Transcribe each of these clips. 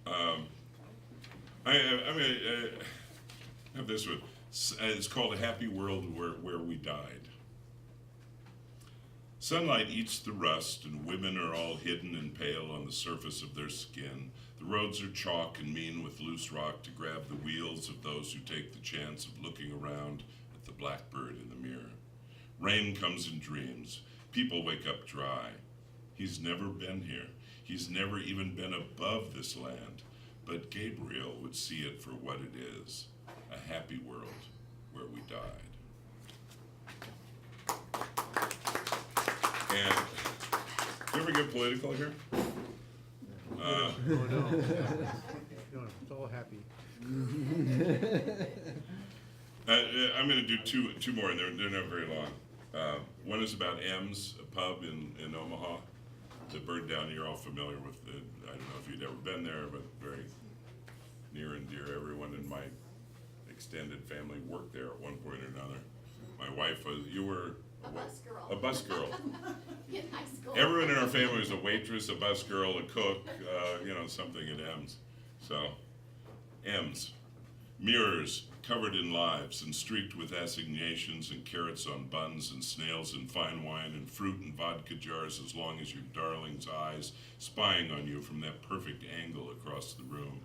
Um, I have this one. It's called A Happy World Where We Died. Sunlight eats the rust, and women are all hidden and pale on the surface of their skin. The roads are chalk and mean with loose rock to grab the wheels of those who take the chance of looking around at the blackbird in the mirror. Rain comes in dreams. People wake up dry. He's never been here. He's never even been above this land. But Gabriel would see it for what it is, a happy world where we died. And do you ever get political here? Oh, no. No, it's all happy. I'm going to do two more, and they're not very long. One is about M's, a pub in Omaha that burned down. You're all familiar with it. I don't know if you'd ever been there, but very near and dear. Everyone in my extended family worked there at one point or another. My wife was, you were a bus girl. A bus girl. In high school. Everyone in our family was a waitress, a bus girl, a cook, something at M's. So, M's. Mirrors covered in lives and streaked with assignations and carrots on buns and snails and fine wine and fruit and vodka jars as long as your darling's eyes spying on you from that perfect angle across the room.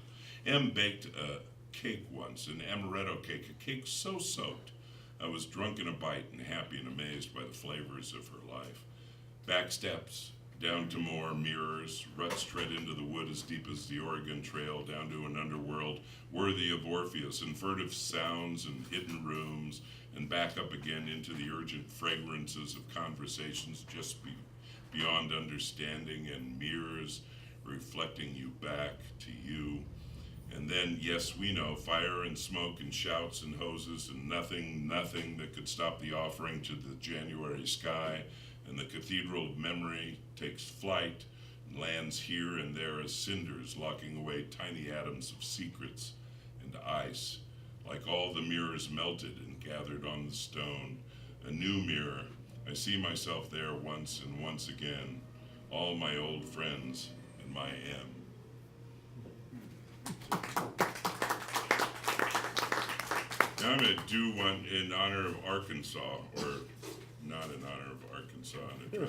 M baked a cake once, an amaretto cake, a cake so soaked I was drunk in a bite and happy and amazed by the flavors of her life. Back steps, down to more mirrors, ruts tread into the wood as deep as the Oregon Trail, down to an underworld worthy of Orpheus, and furtive sounds and hidden rooms, and back up again into the urgent fragrances of conversations just beyond understanding, and mirrors reflecting you back to you. And then, yes, we know, fire and smoke and shouts and hoses and nothing that could stop the offering to the January sky. And the cathedral of memory takes flight and lands here and there as cinders, locking away tiny atoms of secrets and ice. Like all the mirrors melted and gathered on the stone. A new mirror. I see myself there once and once again. All my old friends and my M. Now I'm going to do one in honor of Arkansas, or not in honor of Arkansas, and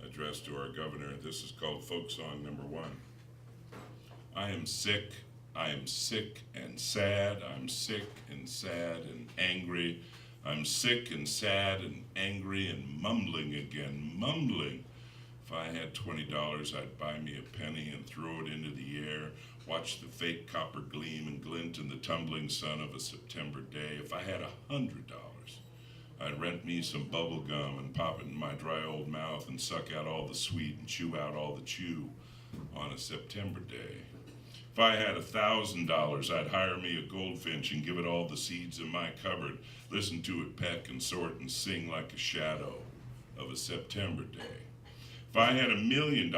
addressed to our governor. This is called Folksong Number 1. I am sick and sad. I'm sick and sad and angry. I'm sick and sad and angry and mumbling again, mumbling. If I had $20, I'd buy me a penny and throw it into the air, watch the fake copper gleam and glint in the tumbling sun of a September day. If I had $100, I'd rent me some bubble gum and pop it in my dry old mouth and suck out all the sweet and chew out all the chew on a September day. If I had $1,000, I'd hire me a goldfinch and give it all the seeds in my cupboard, listen to it peck and sort and sing like a shadow of a September day. If I had $1 million,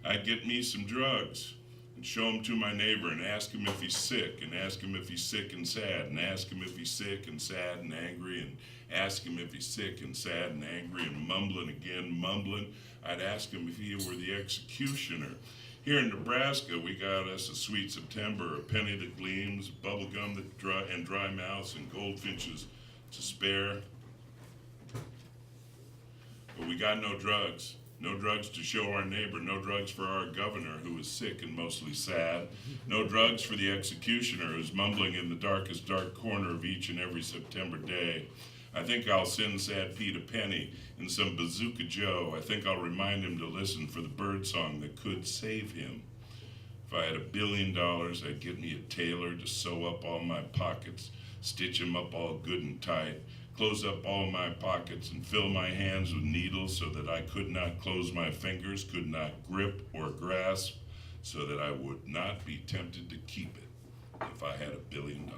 I'd get me some drugs and show them to my neighbor and ask him if he's sick, and ask him if he's sick and sad, and ask him if he's sick and sad and angry, and ask him if he's sick and sad and angry, and mumbling again, mumbling. I'd ask him if he were the executioner. Here in Nebraska, we got us a sweet September, a penny that gleams, bubble gum that dry mouths, and goldfinches to spare. But we got no drugs. No drugs to show our neighbor, no drugs for our governor who is sick and mostly sad, no drugs for the executioner who's mumbling in the darkest dark corner of each and every September day. I think I'll send Sad Pete a penny and some Bazooka Joe. I think I'll remind him to listen for the bird song that could save him. If I had $1 billion, I'd get me a tailor to sew up all my pockets, stitch them up all good and tight, close up all my pockets and fill my hands with needles so that I could not close my fingers, could not grip or grasp, so that I would not be tempted to keep it if I had $1 billion.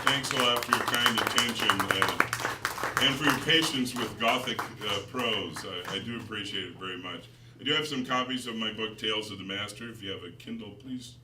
Thanks a lot for your kind attention and for your patience with Gothic prose. I do appreciate it very much. I do have some copies of my book, Tales of the Master. If you have a Kindle, please